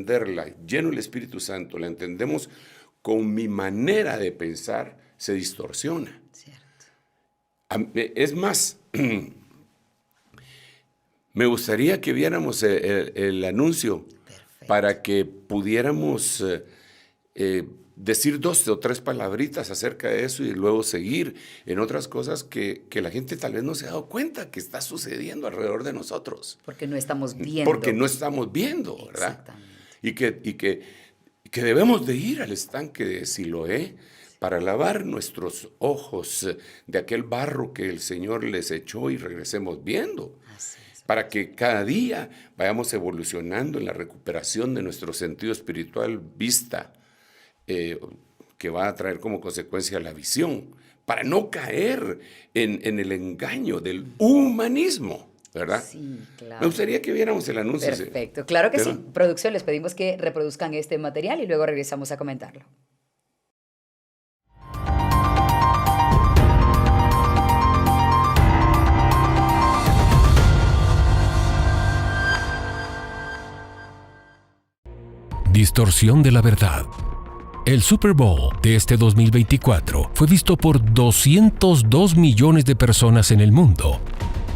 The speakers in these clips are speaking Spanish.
entenderla lleno del Espíritu Santo, la entendemos con mi manera de pensar, se distorsiona. Cierto. Es más, me gustaría que viéramos el anuncio. Perfecto. Para que pudiéramos decir 2 o 3 palabritas acerca de eso y luego seguir en otras cosas que la gente tal vez no se ha dado cuenta que está sucediendo alrededor de nosotros. Porque no estamos viendo. Porque no estamos viendo, ¿verdad? Exactamente. Y que debemos de ir al estanque de Siloé para lavar nuestros ojos de aquel barro que el Señor les echó y regresemos viendo. Así es. Para que cada día vayamos evolucionando en la recuperación de nuestro sentido espiritual vista, que va a traer como consecuencia la visión, para no caer en el engaño del humanismo, ¿verdad? Sí, claro. Me gustaría que viéramos el anuncio. Perfecto. Claro que ¿verdad? sí. Producción, les pedimos que reproduzcan este material y luego regresamos a comentarlo. Distorsión de la verdad. El Super Bowl de este 2024 fue visto por 202 millones de personas en el mundo.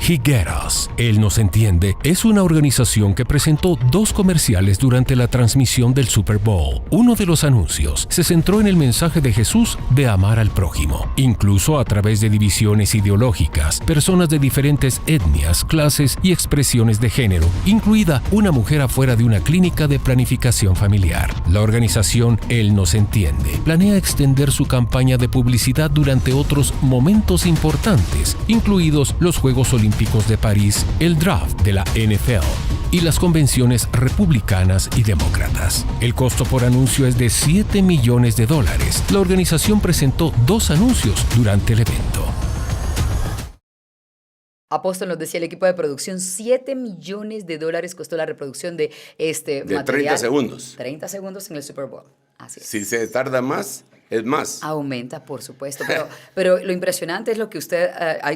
Higueras, Él nos entiende, es una organización que presentó 2 comerciales durante la transmisión del Super Bowl. Uno de los anuncios se centró en el mensaje de Jesús de amar al prójimo, incluso a través de divisiones ideológicas, personas de diferentes etnias, clases y expresiones de género, incluida una mujer afuera de una clínica de planificación familiar. La organización Él nos entiende planea extender su campaña de publicidad durante otros momentos importantes, incluidos los Juegos Olímpicos de París, el draft de la NFL y las convenciones republicanas y demócratas. El costo por anuncio es de $7 millones. La organización presentó 2 anuncios durante el evento. Apóstol, nos decía el equipo de producción, $7 millones costó la reproducción de este material. 30 segundos. 30 segundos en el Super Bowl. Así es. Si se tarda más, es más. Aumenta, por supuesto, pero lo impresionante es lo que usted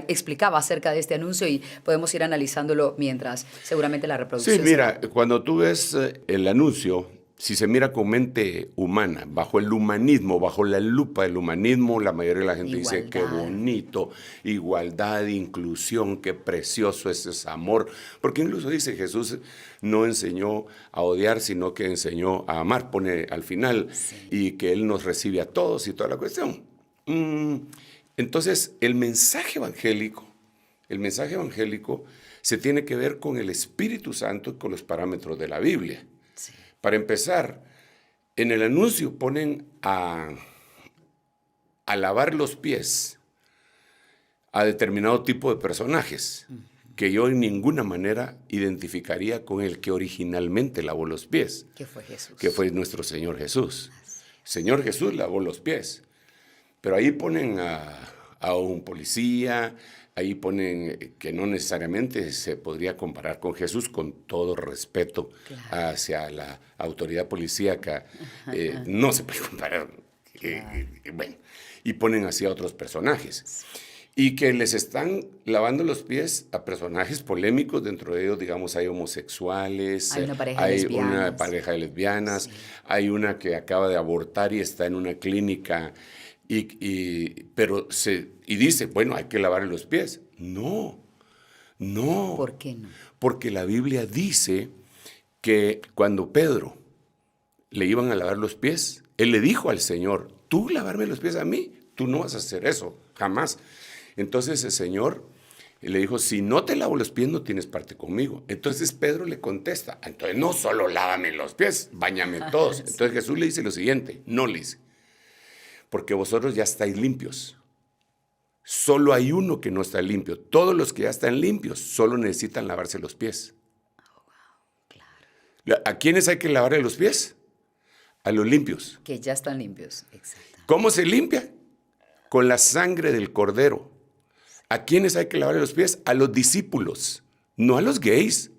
explicaba acerca de este anuncio y podemos ir analizándolo mientras seguramente la reproducción. Sí, mira, cuando tú ves el anuncio, si se mira con mente humana, bajo el humanismo, bajo la lupa del humanismo, la mayoría de la gente dice, qué bonito, igualdad, inclusión, qué precioso es amor. Porque incluso dice, Jesús no enseñó a odiar, sino que enseñó a amar, pone al final, y que Él nos recibe a todos y toda la cuestión. Entonces, el mensaje evangélico se tiene que ver con el Espíritu Santo y con los parámetros de la Biblia. Sí. Para empezar, en el anuncio ponen a lavar los pies a determinado tipo de personajes que yo en ninguna manera identificaría con el que originalmente lavó los pies. Que fue Jesús. Que fue nuestro Señor Jesús. Señor Jesús lavó los pies. Pero ahí ponen a un policía, ahí ponen que no necesariamente se podría comparar con Jesús, con todo respeto hacia la autoridad policíaca. No se puede comparar. Bueno, y ponen así a otros personajes. Y que les están lavando los pies a personajes polémicos. Dentro de ellos, digamos, hay homosexuales, hay una pareja de lesbianas, sí. Hay una que acaba de abortar y está en una clínica. Pero dice, bueno, hay que lavarle los pies. No. ¿Por qué no? Porque la Biblia dice que cuando Pedro le iban a lavar los pies, él le dijo al Señor, tú lavarme los pies a mí, tú no vas a hacer eso, jamás. Entonces el Señor le dijo, si no te lavo los pies, no tienes parte conmigo. Entonces Pedro le contesta, entonces no solo lávame los pies, báñame todos. Entonces Jesús le dice lo siguiente, no le dice, porque vosotros ya estáis limpios. Solo hay uno que no está limpio. Todos los que ya están limpios solo necesitan lavarse los pies. Oh, wow. Claro. ¿A quiénes hay que lavarle los pies? A los limpios. Que ya están limpios, exacto. ¿Cómo se limpia? Con la sangre del Cordero. ¿A quiénes hay que lavarle los pies? A los discípulos, no a los gays,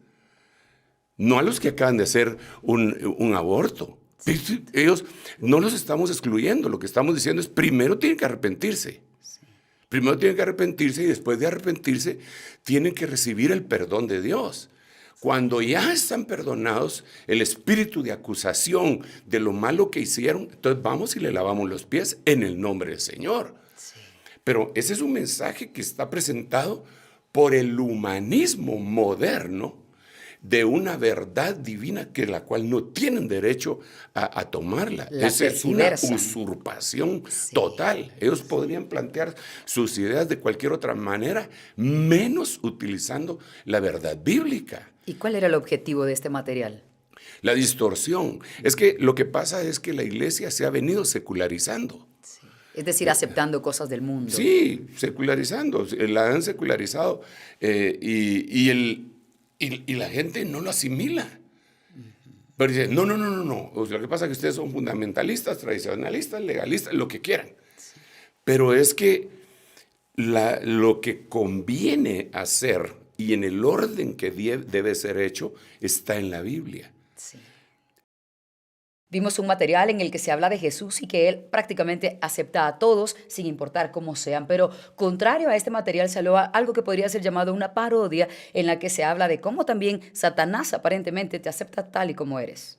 no a los que acaban de hacer un aborto. Sí. Ellos no los estamos excluyendo, lo que estamos diciendo es primero tienen que arrepentirse. Sí. Primero tienen que arrepentirse y después de arrepentirse tienen que recibir el perdón de Dios. Cuando ya están perdonados, el espíritu de acusación de lo malo que hicieron, entonces vamos y le lavamos los pies en el nombre del Señor. Sí. Pero ese es un mensaje que está presentado por el humanismo moderno de una verdad divina que la cual no tienen derecho a tomarla. La Esa es una tergiversan. usurpación Sí. total. Ellos podrían plantear sus ideas de cualquier otra manera, menos utilizando la verdad bíblica. ¿Y cuál era el objetivo de este material? La distorsión. Es que lo que pasa es que la iglesia se ha venido secularizando. Sí. Es decir, aceptando cosas del mundo. Sí, secularizando. La han secularizado y la gente no lo asimila. Pero dice, no. O sea, lo que pasa es que ustedes son fundamentalistas, tradicionalistas, legalistas, lo que quieran. Pero es que lo que conviene hacer y en el orden que debe ser hecho está en la Biblia. Sí. Vimos un material en el que se habla de Jesús y que Él prácticamente acepta a todos sin importar cómo sean. Pero contrario a este material salió algo que podría ser llamado una parodia en la que se habla de cómo también Satanás aparentemente te acepta tal y como eres.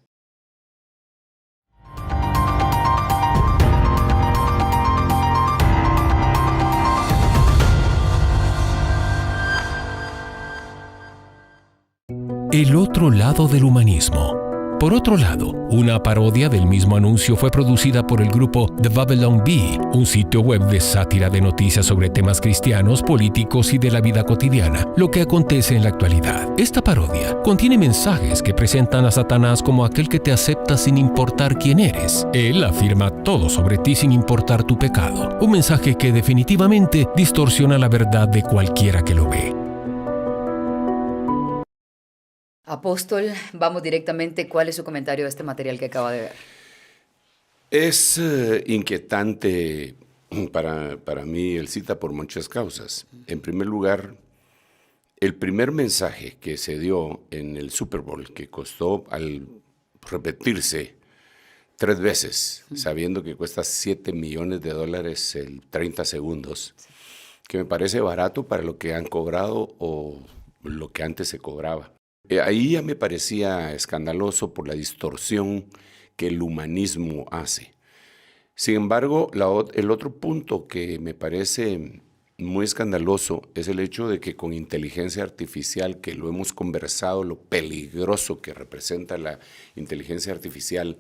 El otro lado del humanismo. Por otro lado, una parodia del mismo anuncio fue producida por el grupo The Babylon Bee, un sitio web de sátira de noticias sobre temas cristianos, políticos y de la vida cotidiana, lo que acontece en la actualidad. Esta parodia contiene mensajes que presentan a Satanás como aquel que te acepta sin importar quién eres. Él afirma todo sobre ti sin importar tu pecado, un mensaje que definitivamente distorsiona la verdad de cualquiera que lo ve. Apóstol, vamos directamente. ¿Cuál es su comentario de este material que acaba de ver? Es inquietante para mí el cita por muchas causas. En primer lugar, el primer mensaje que se dio en el Super Bowl, que costó al repetirse 3 veces, sabiendo que cuesta $7 millones el 30 segundos, que me parece barato para lo que han cobrado o lo que antes se cobraba. Ahí ya me parecía escandaloso por la distorsión que el humanismo hace. Sin embargo, el otro punto que me parece muy escandaloso es el hecho de que con inteligencia artificial, que lo hemos conversado, lo peligroso que representa la inteligencia artificial,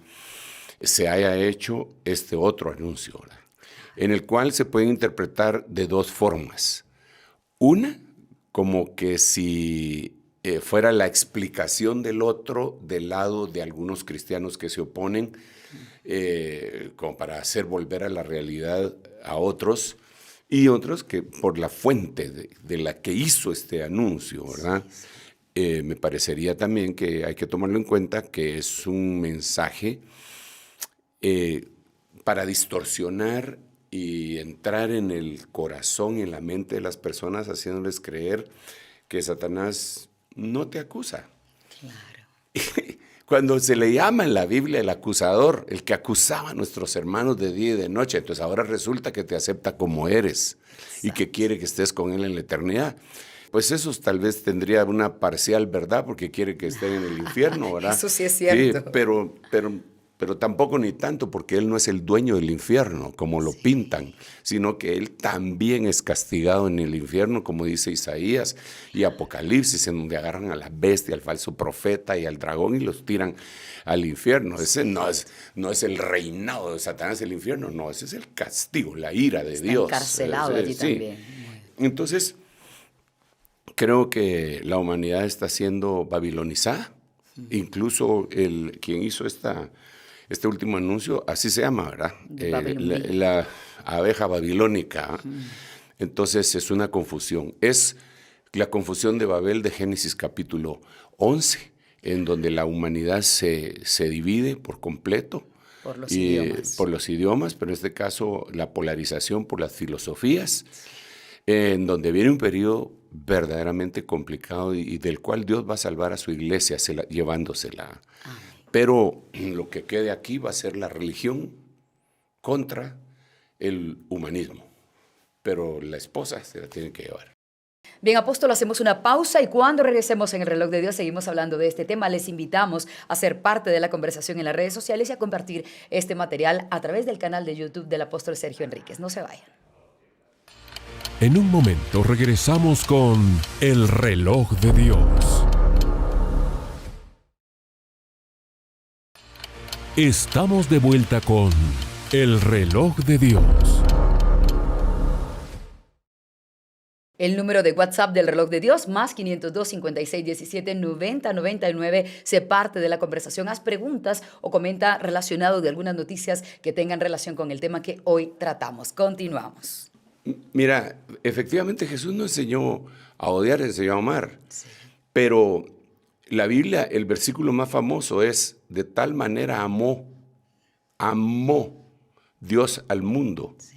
se haya hecho este otro anuncio, ¿verdad? En el cual se puede interpretar de 2 formas. Una, como que si fuera la explicación del otro del lado de algunos cristianos que se oponen, como para hacer volver a la realidad a otros, y otros que por la fuente de la que hizo este anuncio, ¿verdad? Me parecería también que hay que tomarlo en cuenta que es un mensaje para distorsionar y entrar en el corazón y en la mente de las personas, haciéndoles creer que Satanás no te acusa. Claro. Cuando se le llama en la Biblia el acusador, el que acusaba a nuestros hermanos de día y de noche, entonces ahora resulta que te acepta como eres. Exacto. Y que quiere que estés con él en la eternidad. Pues eso tal vez tendría una parcial verdad porque quiere que estén en el infierno, ¿verdad? Eso sí es cierto. Sí, pero tampoco ni tanto, porque él no es el dueño del infierno, como lo pintan, sino que él también es castigado en el infierno, como dice Isaías y Apocalipsis, en donde agarran a la bestia, al falso profeta y al dragón y los tiran al infierno. Ese no es el reinado de Satanás, el infierno, no, ese es el castigo, la ira de Dios. Está encarcelado allí también. Entonces, creo que la humanidad está siendo babilonizada. Incluso quien hizo este último anuncio, así se llama, ¿verdad? La abeja babilónica. Entonces es una confusión. Es la confusión de Babel de Génesis capítulo 11, en donde la humanidad se divide por completo. Por los idiomas. Por los idiomas, pero en este caso la polarización por las filosofías, en donde viene un periodo verdaderamente complicado y del cual Dios va a salvar a su iglesia llevándosela. Pero lo que quede aquí va a ser la religión contra el humanismo. Pero la esposa se la tiene que llevar. Bien, apóstol, hacemos una pausa y cuando regresemos en el reloj de Dios seguimos hablando de este tema. Les invitamos a ser parte de la conversación en las redes sociales y a compartir este material a través del canal de YouTube del apóstol Sergio Enríquez. No se vayan. En un momento regresamos con el reloj de Dios. Estamos de vuelta con el reloj de Dios. El número de WhatsApp del reloj de Dios, más 502 56 17 90 99. Se parte de la conversación, haz preguntas o comenta relacionado de algunas noticias que tengan relación con el tema que hoy tratamos. Continuamos. Mira, efectivamente Jesús no enseñó a odiar, enseñó a amar. Sí. Pero la Biblia, el versículo más famoso es: de tal manera amó Dios al mundo, sí,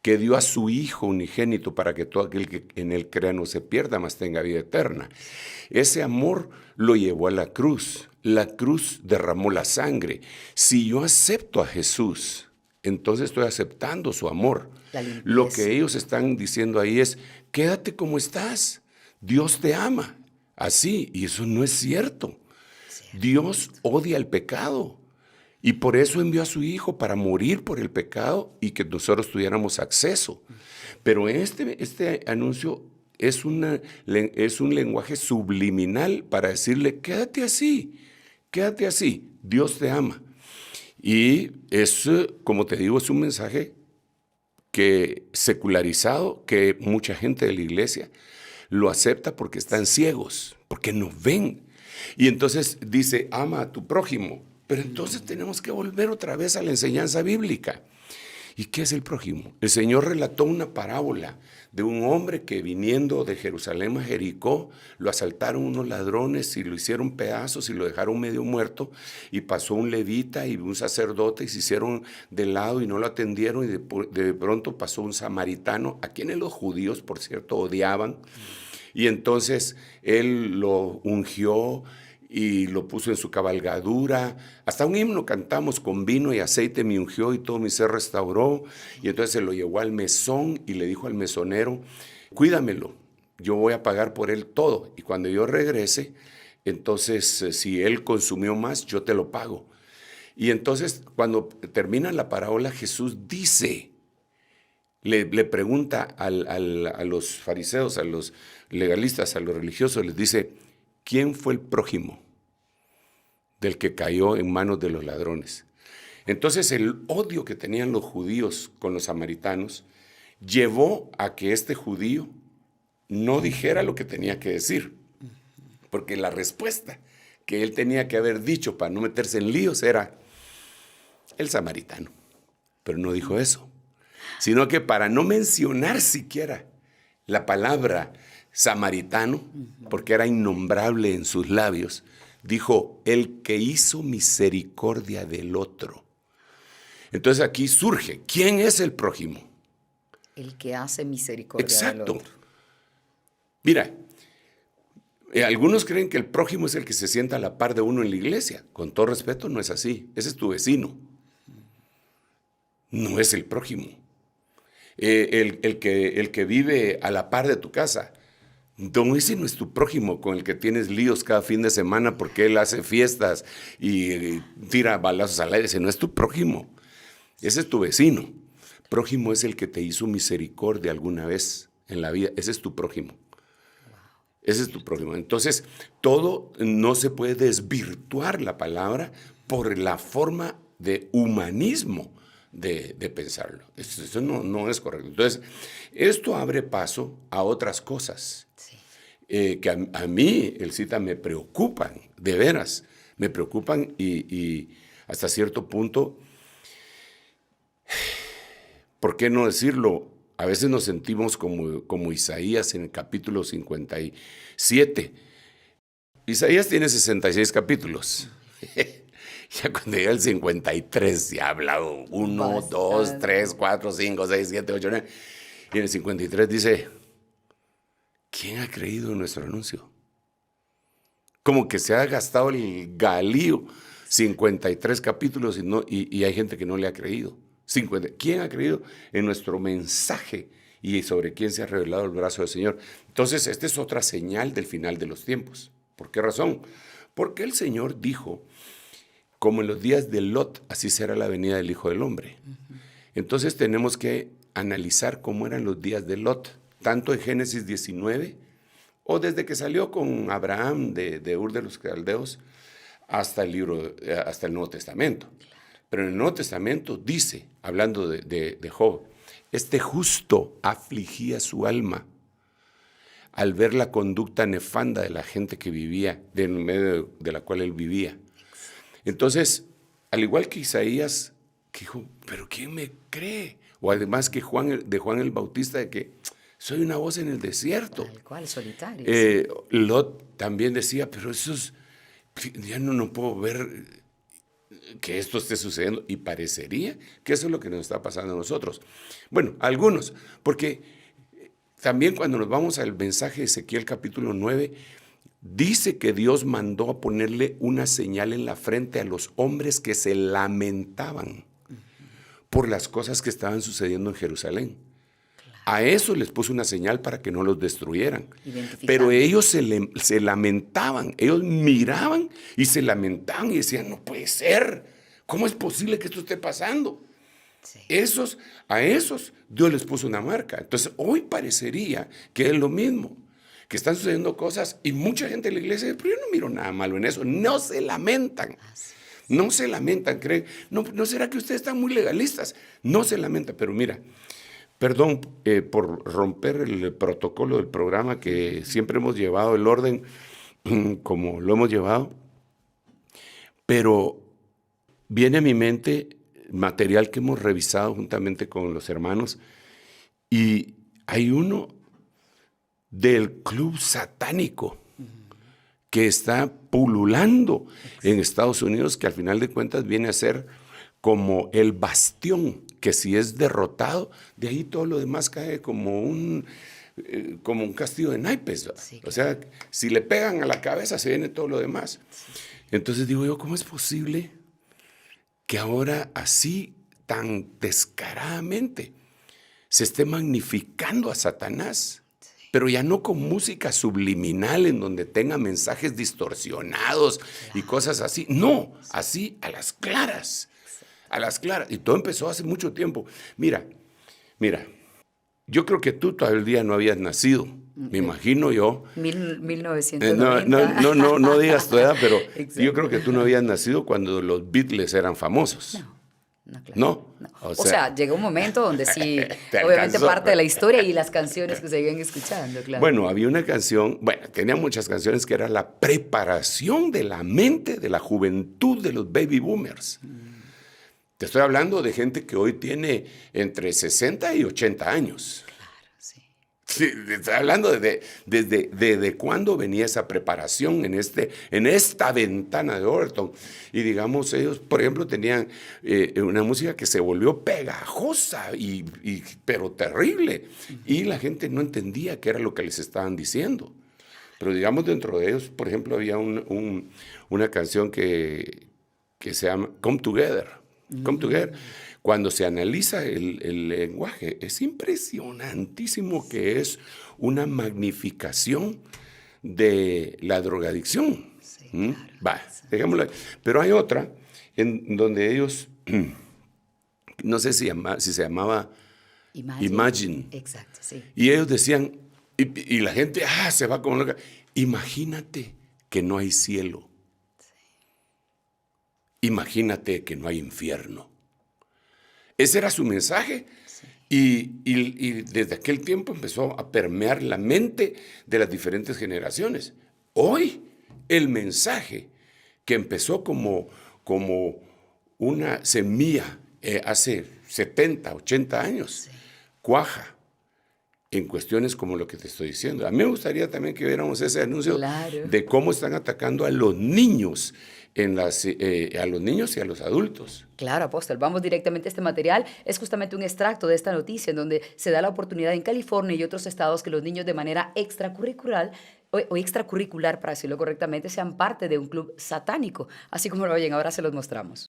que dio a su Hijo unigénito para que todo aquel que en él crea no se pierda, mas tenga vida eterna. Ese amor lo llevó a la cruz. La cruz derramó la sangre. Si yo acepto a Jesús, entonces estoy aceptando su amor. Lo que ellos están diciendo ahí es: quédate como estás, Dios te ama. Así, y eso no es cierto. Dios odia el pecado. Y por eso envió a su Hijo para morir por el pecado y que nosotros tuviéramos acceso. Pero este anuncio es un lenguaje subliminal para decirle: quédate así, Dios te ama. Y es, como te digo, es un mensaje secularizado, que mucha gente de la iglesia lo acepta porque están ciegos, porque no ven. Y entonces dice: ama a tu prójimo. Pero entonces tenemos que volver otra vez a la enseñanza bíblica. ¿Y qué es el prójimo? El Señor relató una parábola de un hombre que, viniendo de Jerusalén a Jericó, lo asaltaron unos ladrones y lo hicieron pedazos y lo dejaron medio muerto, y pasó un levita y un sacerdote y se hicieron de lado y no lo atendieron, y de pronto pasó un samaritano, a quienes los judíos, por cierto, odiaban, y entonces él lo ungió y lo puso en su cabalgadura. Hasta un himno cantamos: con vino y aceite me ungió y todo mi ser restauró. Y entonces se lo llevó al mesón y le dijo al mesonero: cuídamelo, yo voy a pagar por él todo. Y cuando yo regrese, entonces si él consumió más, yo te lo pago. Y entonces cuando termina la parábola, Jesús dice, le pregunta a los fariseos, a los legalistas, a los religiosos, les dice: ¿quién fue el prójimo del que cayó en manos de los ladrones? Entonces el odio que tenían los judíos con los samaritanos llevó a que este judío no dijera lo que tenía que decir, porque la respuesta que él tenía que haber dicho para no meterse en líos era: el samaritano. Pero no dijo eso, sino que, para no mencionar siquiera la palabra samaritano, porque era innombrable en sus labios, dijo: el que hizo misericordia del otro. Entonces aquí surge: ¿quién es el prójimo? El que hace misericordia. Exacto. Del otro. Mira, algunos creen que el prójimo es el que se sienta a la par de uno en la iglesia. Con todo respeto, no es así. Ese es tu vecino. No es el prójimo. El que vive a la par de tu casa. Ese no es tu prójimo con el que tienes líos cada fin de semana porque él hace fiestas y tira balazos al aire. Ese no es tu prójimo. Ese es tu vecino. Prójimo es el que te hizo misericordia alguna vez en la vida. Ese es tu prójimo. Ese es tu prójimo. Entonces, todo no se puede desvirtuar la palabra por la forma de humanismo de pensarlo. Eso no es correcto. Entonces, esto abre paso a otras cosas. Sí. Que a mí, Elcita, me preocupan, de veras, me preocupan y hasta cierto punto, ¿por qué no decirlo? A veces nos sentimos como Isaías en el capítulo 57. Isaías tiene 66 capítulos. Ya cuando llega el 53, ya ha hablado 1, 2, 3, 4, 5, 6, 7, 8, 9. Y en el 53 dice: ¿quién ha creído en nuestro anuncio? Como que se ha gastado el galío, 53 capítulos y hay gente que no le ha creído. ¿Quién ha creído en nuestro mensaje y sobre quién se ha revelado el brazo del Señor. Entonces, esta es otra señal del final de los tiempos. ¿Por qué razón? Porque el Señor dijo, como en los días de Lot, así será la venida del Hijo del Hombre. Entonces tenemos que analizar cómo eran los días de Lot, tanto en Génesis 19, o desde que salió con Abraham de Ur de los Caldeos, hasta el Nuevo Testamento. Pero en el Nuevo Testamento dice, hablando de Job, este justo afligía su alma al ver la conducta nefanda de la gente que vivía, en medio de la cual él vivía. Entonces, al igual que Isaías, que dijo, ¿pero quién me cree? O además que Juan el Bautista, de que soy una voz en el desierto. Tal cual, solitario. Lot también decía, pero ya no puedo ver que esto esté sucediendo, y parecería que eso es lo que nos está pasando a nosotros. Bueno, algunos, porque también cuando nos vamos al mensaje de Ezequiel capítulo 9, dice que Dios mandó a ponerle una señal en la frente a los hombres que se lamentaban por las cosas que estaban sucediendo en Jerusalén. A eso les puso una señal para que no los destruyeran. Pero ellos se lamentaban, ellos miraban y se lamentaban y decían, no puede ser, ¿cómo es posible que esto esté pasando? Sí. A esos Dios les puso una marca. Entonces hoy parecería que es lo mismo, que están sucediendo cosas y mucha gente de la iglesia dice, pero yo no miro nada malo en eso. No se lamentan. No se lamentan, creen, ¿no será que ustedes están muy legalistas? No se lamentan, pero mira, perdón por romper el protocolo del programa, que siempre hemos llevado el orden como lo hemos llevado, pero viene a mi mente material que hemos revisado juntamente con los hermanos, y hay uno del club satánico que está pululando en Estados Unidos, que al final de cuentas viene a ser como el bastión, que si es derrotado, de ahí todo lo demás cae como un castillo de naipes. Sí, claro. O sea, si le pegan a la cabeza, se viene todo lo demás. Sí. Entonces digo yo, ¿cómo es posible que ahora así, tan descaradamente, se esté magnificando a Satanás? Pero ya no con música subliminal en donde tenga mensajes distorsionados y cosas así. No, así a las claras. A las claras. Y todo empezó hace mucho tiempo. Mira, yo creo que tú todavía no habías nacido. Me imagino yo. 1990. No digas tu edad, pero yo creo que tú no habías nacido cuando los Beatles eran famosos. No, claro. ¿No? O sea, llegó un momento donde sí, obviamente parte de la historia y las canciones que se iban escuchando, claro. Bueno, había una canción, tenía muchas canciones que era la preparación de la mente de la juventud de los baby boomers. Te estoy hablando de gente que hoy tiene entre 60 y 80 años. Claro, sí. Sí, estoy hablando desde cuándo venía esa preparación en esta ventana de Overton. Y digamos, ellos, por ejemplo, tenían una música que se volvió pegajosa, pero terrible. Y la gente no entendía qué era lo que les estaban diciendo. Pero digamos, dentro de ellos, por ejemplo, había una canción que se llama Come Together. Come Together. Cuando se analiza el lenguaje, es impresionantísimo, que es una magnificación de la drogadicción. Sí, claro. Dejémoslo ahí. Pero hay otra en donde ellos, no sé si se llamaba Imagine. Exacto, sí. Y ellos decían, y la gente se va como loca, imagínate que no hay cielo. Imagínate que no hay infierno. Ese era su mensaje. Sí. Y desde aquel tiempo empezó a permear la mente de las diferentes generaciones. Hoy el mensaje que empezó como una semilla hace 70, 80 años, sí, cuaja en cuestiones como lo que te estoy diciendo. A mí me gustaría también que viéramos ese anuncio, claro, de cómo están atacando a los niños, a los niños y a los adultos. Claro, apóstol. Vamos directamente a este material. Es justamente un extracto de esta noticia en donde se da la oportunidad en California y otros estados que los niños de manera extracurricular, para decirlo correctamente, sean parte de un club satánico. Así como lo oyen, ahora se los mostramos.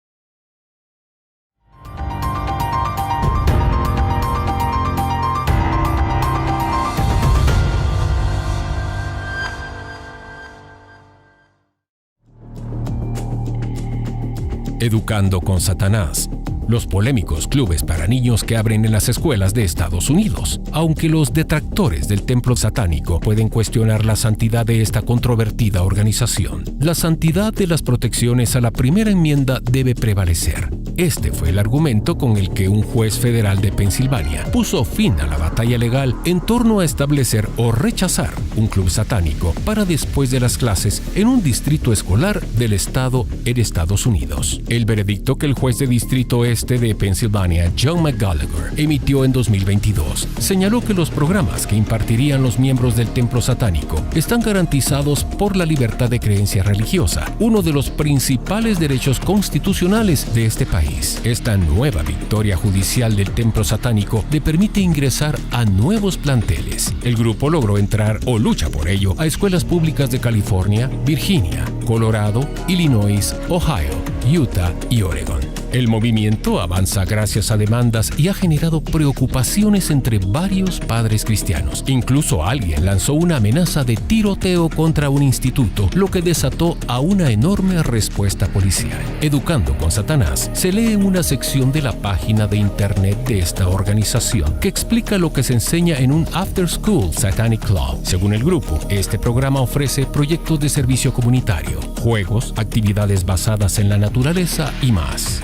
Educando con Satanás, los polémicos clubes para niños que abren en las escuelas de Estados Unidos. Aunque los detractores del templo satánico pueden cuestionar la santidad de esta controvertida organización, la santidad de las protecciones a la primera enmienda debe prevalecer. Este fue el argumento con el que un juez federal de Pensilvania puso fin a la batalla legal en torno a establecer o rechazar un club satánico para después de las clases en un distrito escolar del estado en Estados Unidos. El veredicto que el juez de distrito este de Pensilvania, John McGallagher, emitió en 2022 señaló que los programas que impartirían los miembros del templo satánico están garantizados por la libertad de creencia religiosa, uno de los principales derechos constitucionales de este país. Esta nueva victoria judicial del templo satánico le permite ingresar a nuevos planteles. El grupo logró entrar, o lucha por ello, a escuelas públicas de California, Virginia, Colorado, Illinois, Ohio, Utah y Oregon. El movimiento avanza gracias a demandas y ha generado preocupaciones entre varios padres cristianos. Incluso alguien lanzó una amenaza de tiroteo contra un instituto, lo que desató a una enorme respuesta policial. Educando con Satanás se lee en una sección de la página de internet de esta organización que explica lo que se enseña en un After School Satanic Club. Según el grupo, este programa ofrece proyectos de servicio comunitario, juegos, actividades basadas en la naturaleza y más.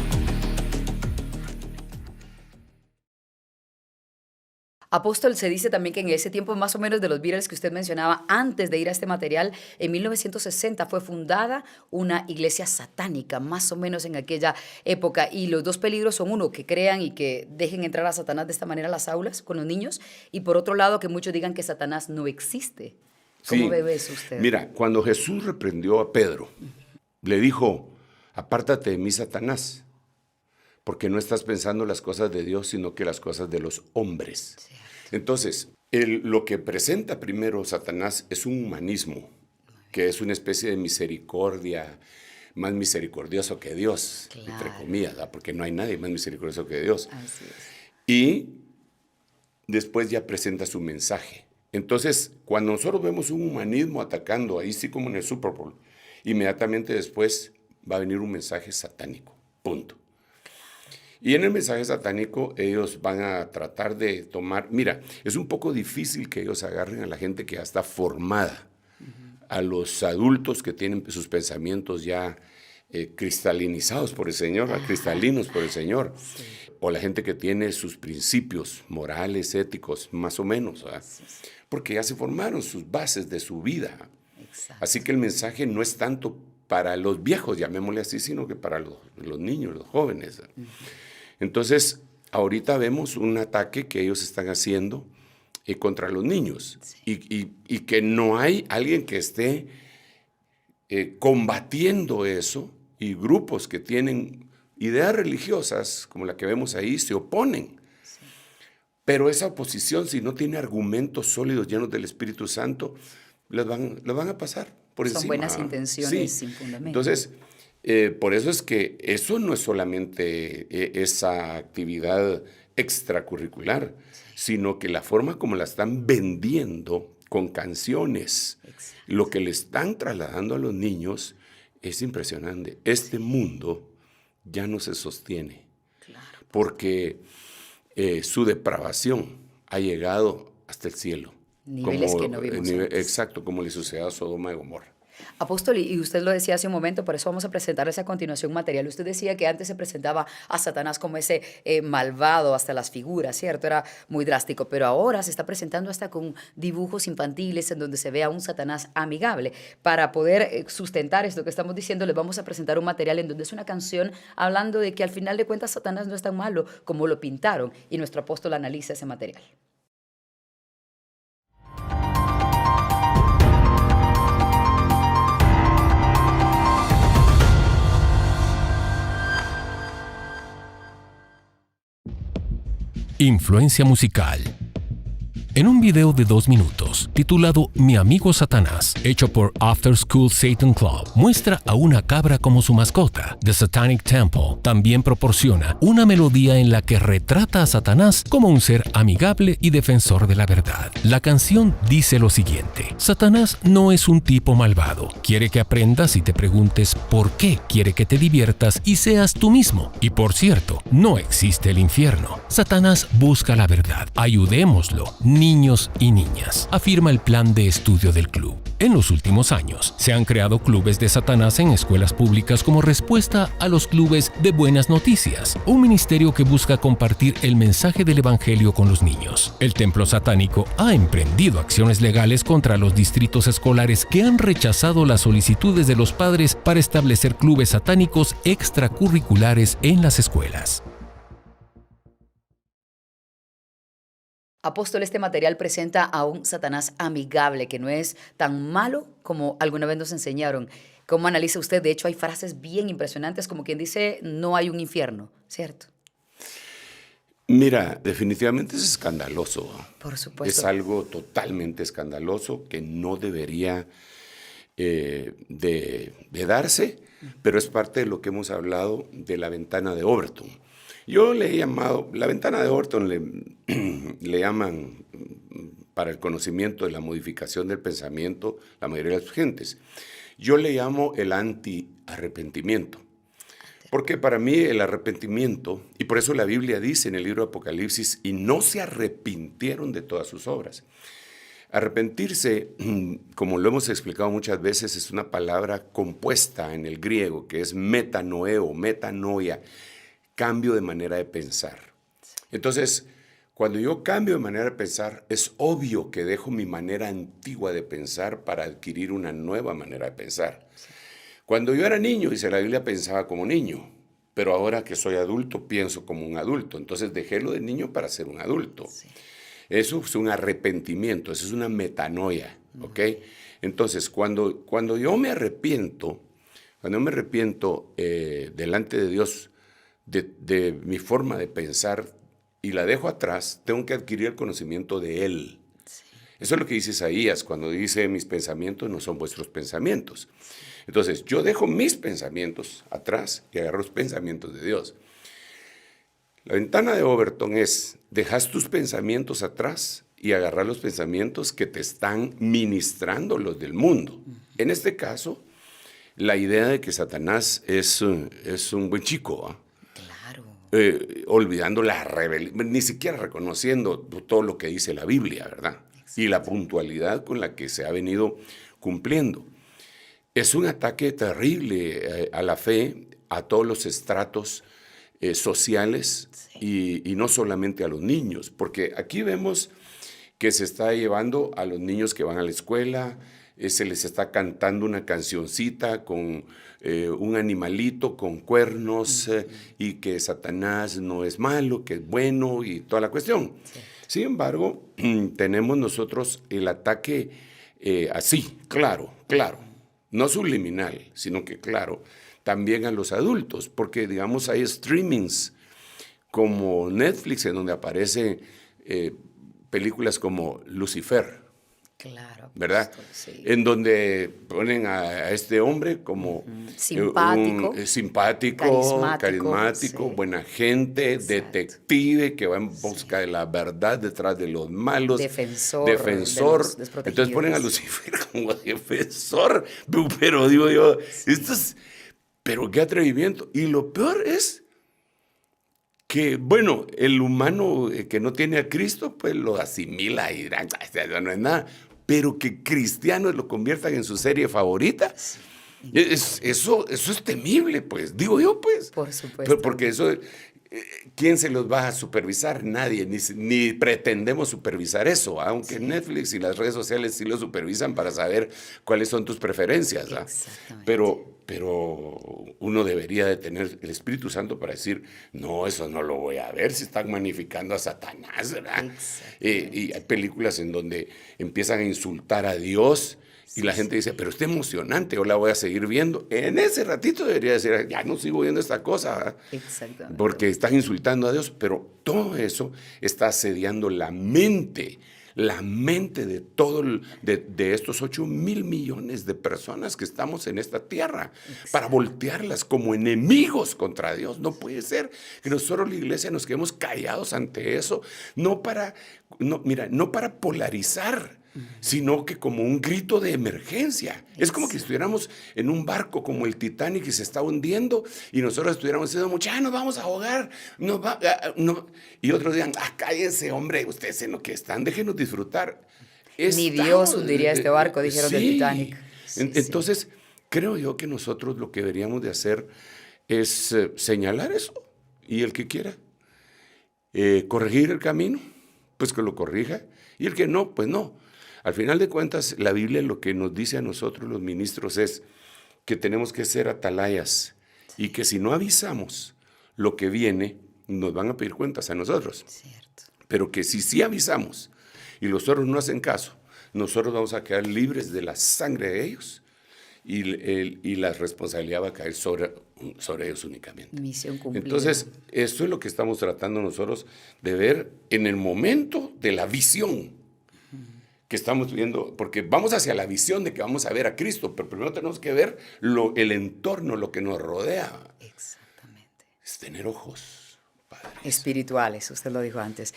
Apóstol, se dice también que en ese tiempo más o menos de los Beatles que usted mencionaba, antes de ir a este material, en 1960 fue fundada una iglesia satánica, más o menos en aquella época. Y los dos peligros son, uno, que crean y que dejen entrar a Satanás de esta manera a las aulas con los niños, y por otro lado, que muchos digan que Satanás no existe. ¿Cómo ve eso usted? Mira, cuando Jesús reprendió a Pedro, le dijo, apártate de mí, Satanás, porque no estás pensando las cosas de Dios, sino que las cosas de los hombres. Sí. Entonces, lo que presenta primero Satanás es un humanismo, que es una especie de misericordia, más misericordioso que Dios, claro, entre comillas, ¿verdad? Porque no hay nadie más misericordioso que Dios. Así es. Y después ya presenta su mensaje. Entonces, cuando nosotros vemos un humanismo atacando, ahí sí como en el Super Bowl, inmediatamente después va a venir un mensaje satánico, punto. Y en el mensaje satánico ellos van a tratar de tomar, mira, es un poco difícil que ellos agarren a la gente que ya está formada, a los adultos que tienen sus pensamientos ya cristalinizados por el Señor, cristalinos por el Señor, sí, o la gente que tiene sus principios morales, éticos, más o menos, ¿verdad? Sí, sí. Porque ya se formaron sus bases de su vida. Exacto. Así que el mensaje no es tanto para los viejos, llamémosle así, sino que para los niños, los jóvenes. Entonces, ahorita vemos un ataque que ellos están haciendo contra los niños, sí, y que no hay alguien que esté combatiendo eso, y grupos que tienen ideas religiosas, como la que vemos ahí, se oponen. Sí. Pero esa oposición, si no tiene argumentos sólidos llenos del Espíritu Santo, los van a pasar por encima. Son buenas intenciones, sí, sin fundamento. Entonces, por eso es que eso no es solamente esa actividad extracurricular, sí, sino que la forma como la están vendiendo con canciones, exacto, lo que le están trasladando a los niños es impresionante. Este mundo ya no se sostiene, claro, porque su depravación ha llegado hasta el cielo. Niveles que no vimos antes. Exacto, como le sucedió a Sodoma y Gomorra. Apóstol, y usted lo decía hace un momento, por eso vamos a presentarles a continuación material. Usted decía que antes se presentaba a Satanás como ese malvado, hasta las figuras, ¿cierto? Era muy drástico, pero ahora se está presentando hasta con dibujos infantiles en donde se ve a un Satanás amigable. Para poder sustentar esto que estamos diciendo, les vamos a presentar un material en donde es una canción hablando de que al final de cuentas Satanás no es tan malo como lo pintaron, y nuestro apóstol analiza ese material. Influencia musical. En un video de 2 minutos, titulado Mi amigo Satanás, hecho por After School Satan Club, muestra a una cabra como su mascota. The Satanic Temple también proporciona una melodía en la que retrata a Satanás como un ser amigable y defensor de la verdad. La canción dice lo siguiente: Satanás no es un tipo malvado. Quiere que aprendas y te preguntes por qué quiere que te diviertas y seas tú mismo. Y por cierto, no existe el infierno. Satanás busca la verdad. Ayudémoslo, niños y niñas, afirma el plan de estudio del club. En los últimos años, se han creado clubes de Satanás en escuelas públicas como respuesta a los clubes de Buenas Noticias, un ministerio que busca compartir el mensaje del evangelio con los niños. El templo satánico ha emprendido acciones legales contra los distritos escolares que han rechazado las solicitudes de los padres para establecer clubes satánicos extracurriculares en las escuelas. Apóstol, este material presenta a un Satanás amigable, que no es tan malo como alguna vez nos enseñaron. ¿Cómo analiza usted? De hecho, hay frases bien impresionantes, como quien dice, no hay un infierno, ¿cierto? Mira, definitivamente es escandaloso. Por supuesto. Es algo totalmente escandaloso que no debería de darse, pero es parte de lo que hemos hablado de la ventana de Overton. Yo le he llamado, la ventana de Overton le llaman para el conocimiento de la modificación del pensamiento la mayoría de las gentes. Yo le llamo el anti-arrepentimiento. Porque para mí el arrepentimiento, y por eso la Biblia dice en el libro de Apocalipsis, y no se arrepintieron de todas sus obras. Arrepentirse, como lo hemos explicado muchas veces, es una palabra compuesta en el griego, que es metanoeo, metanoia, cambio de manera de pensar. Entonces, cuando yo cambio de manera de pensar, es obvio que dejo mi manera antigua de pensar para adquirir una nueva manera de pensar. Cuando yo era niño, dice la Biblia, pensaba como niño, pero ahora que soy adulto, pienso como un adulto. Entonces dejé lo de niño para ser un adulto. Sí. Eso es un arrepentimiento, eso es una metanoia, ¿ok? Entonces, cuando yo me arrepiento, delante de Dios de mi forma de pensar y la dejo atrás, tengo que adquirir el conocimiento de Él. Sí. Eso es lo que dice Isaías cuando dice, mis pensamientos no son vuestros pensamientos. Entonces, yo dejo mis pensamientos atrás y agarro los pensamientos de Dios. La ventana de Overton es, dejas tus pensamientos atrás y agarrar los pensamientos que te están ministrando los del mundo. En este caso, la idea de que Satanás es un buen chico, ¿eh? Olvidando la rebelión, ni siquiera reconociendo todo lo que dice la Biblia, ¿verdad? Exacto. Y la puntualidad con la que se ha venido cumpliendo. Es un ataque terrible a la fe, a todos los estratos sociales, sí. y no solamente a los niños, porque aquí vemos que se está llevando a los niños que van a la escuela, se les está cantando una cancioncita con un animalito con cuernos y que Satanás no es malo, que es bueno y toda la cuestión. Sí. Sin embargo, tenemos nosotros el ataque así, claro, no subliminal, sino que claro, también a los adultos, porque digamos hay streamings como Netflix en donde aparecen películas como Lucifer. Claro. ¿Verdad? Sí. En donde ponen a este hombre como simpático, carismático, sí. Buena gente, exacto. Detective que va en busca de la verdad detrás de los malos, defensor. Entonces ponen a Lucifer como defensor, pero digo yo, sí. Pero qué atrevimiento. Y lo peor es que, bueno, el humano que no tiene a Cristo, pues lo asimila y dirá, no es nada. Pero que cristianos lo conviertan en su serie favorita, sí. Eso es temible, pues, digo yo, pues. Por supuesto. Pero porque eso, ¿quién se los va a supervisar? Nadie, ni pretendemos supervisar eso, aunque sí. Netflix y las redes sociales sí lo supervisan para saber cuáles son tus preferencias. Pero uno debería de tener el Espíritu Santo para decir, no, eso no lo voy a ver, si están magnificando a Satanás, ¿verdad? Y hay películas en donde empiezan a insultar a Dios y la gente dice, pero está emocionante, yo la voy a seguir viendo. En ese ratito debería decir, ya no sigo viendo esta cosa, ¿verdad? Exactamente. Porque están insultando a Dios, pero todo eso está asediando la mente la mente de todo de estos 8,000 millones de personas que estamos en esta tierra, para voltearlas como enemigos contra Dios. No puede ser que nosotros, la iglesia, nos quedemos callados ante eso, no para polarizar, sino que como un grito de emergencia. Es como que estuviéramos en un barco como el Titanic que se está hundiendo y nosotros estuviéramos diciendo, muchachos, nos vamos a ahogar. Y otros digan, cállense, hombre, ustedes en lo que están, déjenos disfrutar. Ni Dios hundiría este barco, dijeron del Titanic. Entonces, creo yo que nosotros lo que deberíamos de hacer es señalar eso. Y el que quiera corregir el camino, pues que lo corrija. Y el que no, pues no. Al final de cuentas, la Biblia lo que nos dice a nosotros los ministros es que tenemos que ser atalayas y que si no avisamos lo que viene, nos van a pedir cuentas a nosotros. Cierto. Pero que si avisamos y los otros no hacen caso, nosotros vamos a quedar libres de la sangre de ellos y la responsabilidad va a caer sobre ellos únicamente. Misión cumplida. Entonces, esto es lo que estamos tratando nosotros de ver en el momento de la visión que estamos viendo, porque vamos hacia la visión de que vamos a ver a Cristo, pero primero tenemos que ver el entorno, lo que nos rodea. Exactamente. Es tener ojos, Padre. Espirituales, usted lo dijo antes.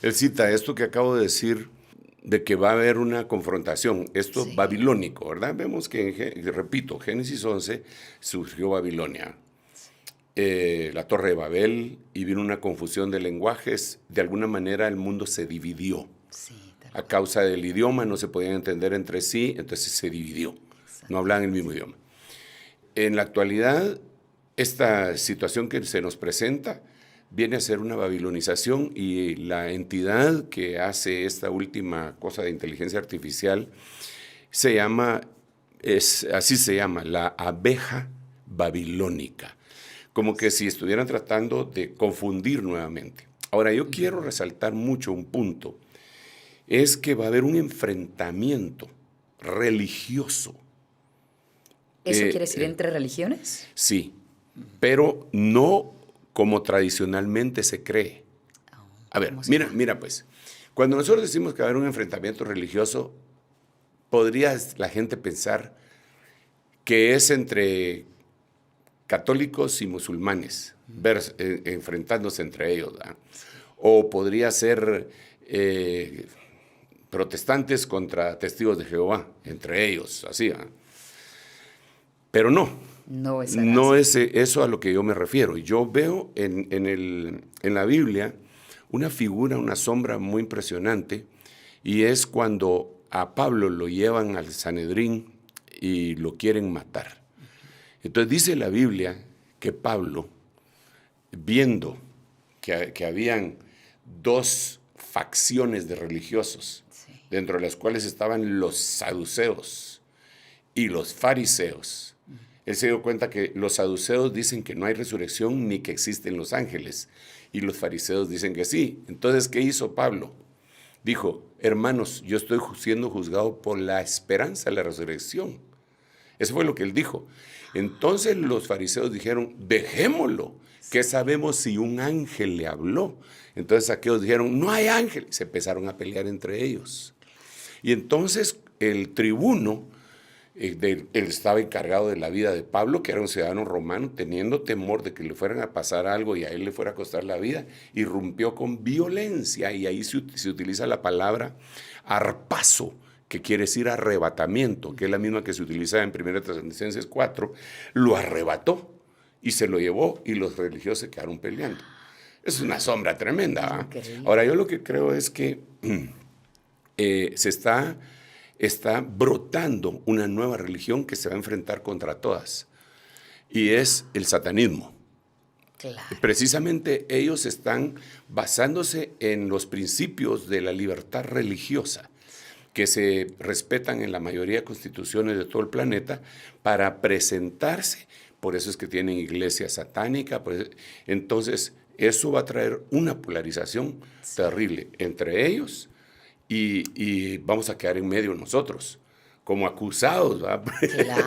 Él cita esto que acabo de decir, de que va a haber una confrontación, esto babilónico, ¿verdad? Vemos que, repito, Génesis 11, surgió Babilonia, la Torre de Babel, y vino una confusión de lenguajes. De alguna manera el mundo se dividió. Sí. A causa del idioma no se podían entender entre sí, entonces se dividió. No hablaban el mismo idioma. En la actualidad, esta situación que se nos presenta viene a ser una babilonización, y la entidad que hace esta última cosa de inteligencia artificial así se llama, la abeja babilónica. Como que si estuvieran tratando de confundir nuevamente. Ahora, yo quiero resaltar mucho un punto. Es que va a haber un enfrentamiento religioso. ¿Eso quiere decir entre religiones? Sí, pero no como tradicionalmente se cree. A ver, mira pues, cuando nosotros decimos que va a haber un enfrentamiento religioso, podría la gente pensar que es entre católicos y musulmanes, enfrentándose entre ellos, ¿verdad? O podría ser protestantes contra testigos de Jehová, entre ellos, así. Pero no es eso a lo que yo me refiero. Yo veo en la Biblia una figura, una sombra muy impresionante, y es cuando a Pablo lo llevan al Sanedrín y lo quieren matar. Entonces dice la Biblia que Pablo, viendo que habían dos facciones de religiosos, dentro de las cuales estaban los saduceos y los fariseos. Él se dio cuenta que los saduceos dicen que no hay resurrección ni que existen los ángeles, y los fariseos dicen que sí. Entonces, ¿qué hizo Pablo? Dijo, hermanos, yo estoy siendo juzgado por la esperanza de la resurrección. Eso fue lo que él dijo. Entonces los fariseos dijeron, dejémoslo, ¿qué sabemos si un ángel le habló? Entonces aquellos dijeron, no hay ángel. Se empezaron a pelear entre ellos. Y entonces el tribuno, él estaba encargado de la vida de Pablo, que era un ciudadano romano, teniendo temor de que le fueran a pasar algo y a él le fuera a costar la vida, irrumpió con violencia, y ahí se utiliza la palabra arpazo, que quiere decir arrebatamiento, que es la misma que se utiliza en 1 Tesalonicenses 4, lo arrebató y se lo llevó, y los religiosos se quedaron peleando. Es una sombra tremenda. Ahora, yo lo que creo es que se está brotando una nueva religión que se va a enfrentar contra todas, y es el satanismo. Claro. Precisamente ellos están basándose en los principios de la libertad religiosa, que se respetan en la mayoría de constituciones de todo el planeta, para presentarse. Por eso es que tienen iglesia satánica. Entonces, eso va a traer una polarización terrible entre ellos, y vamos a quedar en medio nosotros, como acusados, ¿verdad?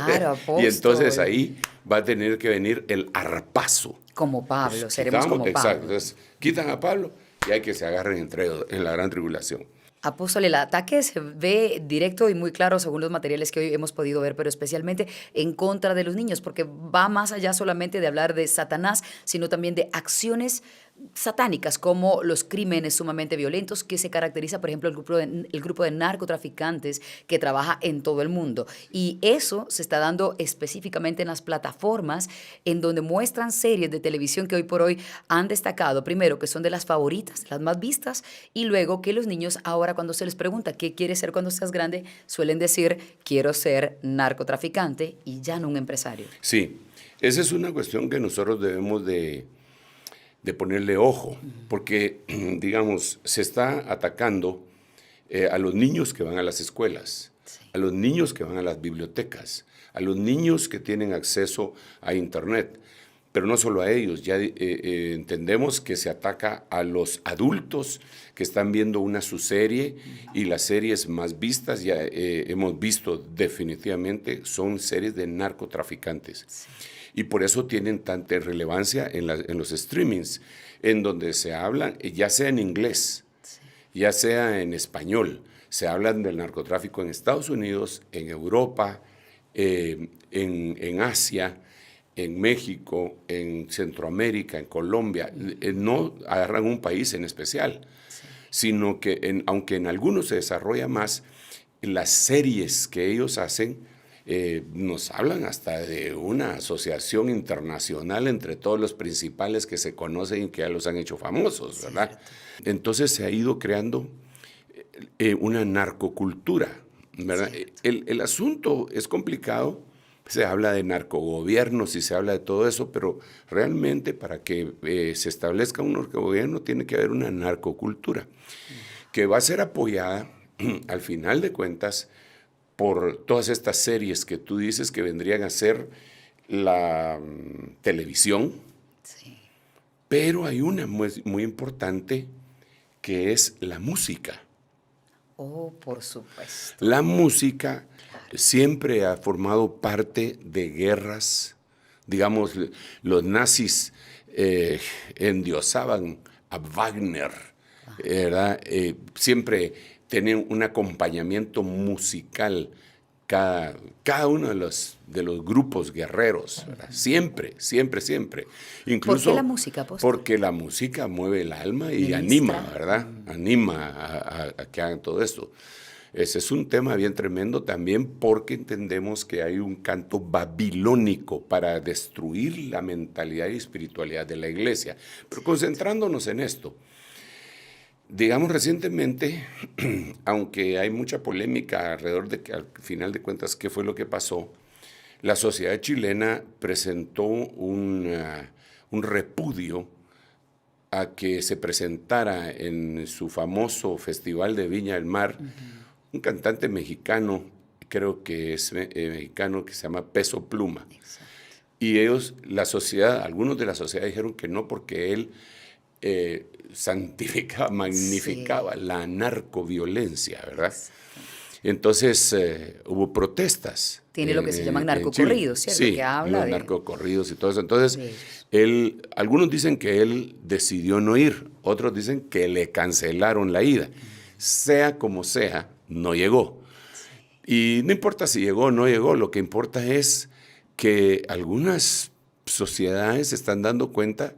Claro, apóstol. Y entonces ahí va a tener que venir el arpazo. Como Pablo, Pues, seremos como Pablo. Exacto. Entonces, quitan a Pablo y hay que se agarren entre ellos en la gran tribulación. Apóstol, el ataque se ve directo y muy claro según los materiales que hoy hemos podido ver, pero especialmente en contra de los niños, porque va más allá solamente de hablar de Satanás, sino también de acciones satánicas como los crímenes sumamente violentos que se caracteriza, por ejemplo, el grupo de narcotraficantes que trabaja en todo el mundo. Y eso se está dando específicamente en las plataformas en donde muestran series de televisión que hoy por hoy han destacado, primero, que son de las favoritas, las más vistas, y luego que los niños ahora cuando se les pregunta qué quieres ser cuando seas grande, suelen decir, quiero ser narcotraficante y ya no un empresario. Sí, esa es una cuestión que nosotros debemos de ponerle ojo, porque, digamos, se está atacando a los niños que van a las escuelas, Sí. a los niños que van a las bibliotecas, a los niños que tienen acceso a Internet, pero no solo a ellos, ya entendemos que se ataca a los adultos que están viendo una su serie y las series más vistas, ya hemos visto definitivamente, son series de narcotraficantes. Sí. Y por eso tienen tanta relevancia en los streamings, en donde se habla, ya sea en inglés, Sí. ya sea en español, se habla del narcotráfico en Estados Unidos, en Europa, en Asia, en México, en Centroamérica, en Colombia. No agarran un país en especial, sino que aunque en algunos se desarrolla más, las series que ellos hacen nos hablan hasta de una asociación internacional entre todos los principales que se conocen y que ya los han hecho famosos, ¿verdad? Entonces se ha ido creando una narcocultura, ¿verdad? El asunto es complicado, se habla de narcogobiernos y se habla de todo eso, pero realmente para que se establezca un narcogobierno tiene que haber una narcocultura que va a ser apoyada al final de cuentas por todas estas series que tú dices que vendrían a ser la televisión, Sí. pero hay una muy importante que es la música. Oh, por supuesto. La música siempre ha formado parte de guerras. Digamos, los nazis endiosaban a Wagner, ¿verdad? Siempre tenían un acompañamiento musical cada uno de los grupos guerreros, ¿verdad? Siempre, siempre, siempre. Incluso ¿Por qué la música, apóstol? porque la música mueve el alma y Ministra. anima, ¿verdad? Anima a que hagan todo esto. Ese es un tema bien tremendo también porque entendemos que hay un canto babilónico para destruir la mentalidad y espiritualidad de la iglesia. Pero concentrándonos en esto, digamos recientemente, aunque hay mucha polémica alrededor de que al final de cuentas qué fue lo que pasó, la sociedad chilena presentó un repudio a que se presentara en su famoso Festival de Viña del Mar un cantante mexicano, creo que es mexicano, que se llama Peso Pluma. Exacto. Y ellos, algunos de la sociedad dijeron que no porque él santificaba, magnificaba la narcoviolencia, ¿verdad? Entonces hubo protestas. Tiene lo que se llaman narcocorridos, ¿cierto? Sí, Que habla los de narcocorridos y todo eso. Entonces, ellos. algunos dicen que él decidió no ir, otros dicen que le cancelaron la ida. Sea como sea, no llegó. Y no importa si llegó o no llegó, lo que importa es que algunas sociedades se están dando cuenta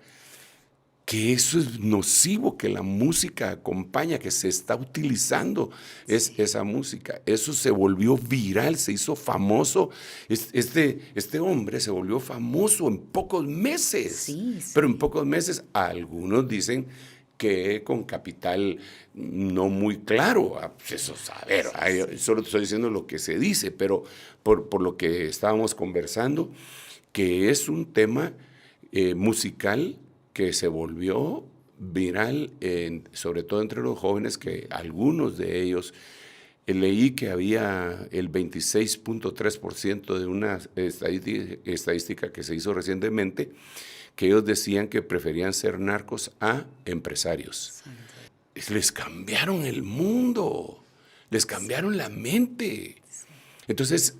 que eso es nocivo, que la música acompaña, que se está utilizando esa música. Eso se volvió viral, se hizo famoso. Este hombre se volvió famoso en pocos meses. Sí. Pero en pocos meses, algunos dicen que con capital no muy claro. Eso, a ver, solo estoy diciendo lo que se dice, pero por lo que estábamos conversando, que es un tema musical que se volvió viral, sobre todo entre los jóvenes, que algunos de ellos, leí que había el 26.3% de una estadística que se hizo recientemente, que ellos decían que preferían ser narcos a empresarios. Les cambiaron el mundo, les cambiaron la mente. Entonces,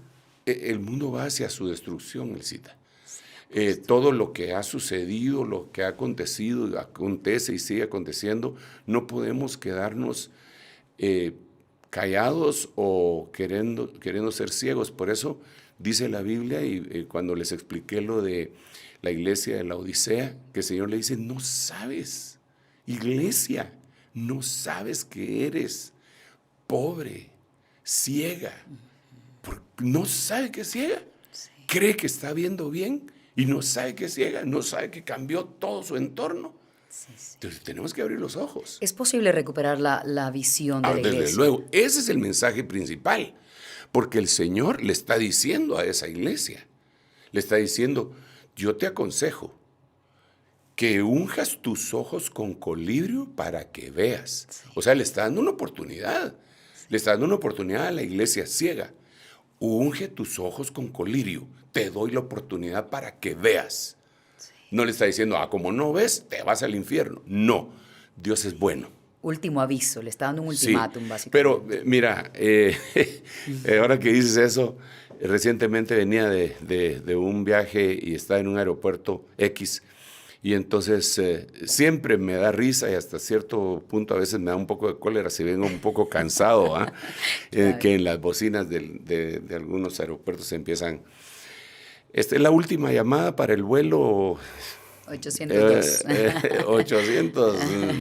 el mundo va hacia su destrucción, Elcita. Todo lo que ha sucedido, lo que ha acontecido, acontece y sigue aconteciendo, no podemos quedarnos callados o queriendo ser ciegos. Por eso dice la Biblia, y cuando les expliqué lo de la iglesia de la Odisea, que el Señor le dice, no sabes, iglesia, no sabes que eres pobre, ciega, porque no sabe que es ciega, cree que está viendo bien y no sabe que es ciega, no sabe que cambió todo su entorno. Entonces tenemos que abrir los ojos. Es posible recuperar la visión de la iglesia. Desde luego, ese es el mensaje principal, porque el Señor le está diciendo a esa iglesia, le está diciendo, yo te aconsejo que unjas tus ojos con colirio para que veas. O sea, le está dando una oportunidad, le está dando una oportunidad a la iglesia ciega. Unge tus ojos con colirio, te doy la oportunidad para que veas. No le está diciendo, como no ves, te vas al infierno. No, Dios es bueno. Último aviso, le está dando un ultimátum, básicamente. Pero mira, ahora que dices eso, recientemente venía de un viaje y estaba en un aeropuerto X, y entonces siempre me da risa y hasta cierto punto a veces me da un poco de cólera si vengo un poco cansado, claro. Que en las bocinas de algunos aeropuertos empiezan, esta es la última llamada para el vuelo 802. 800.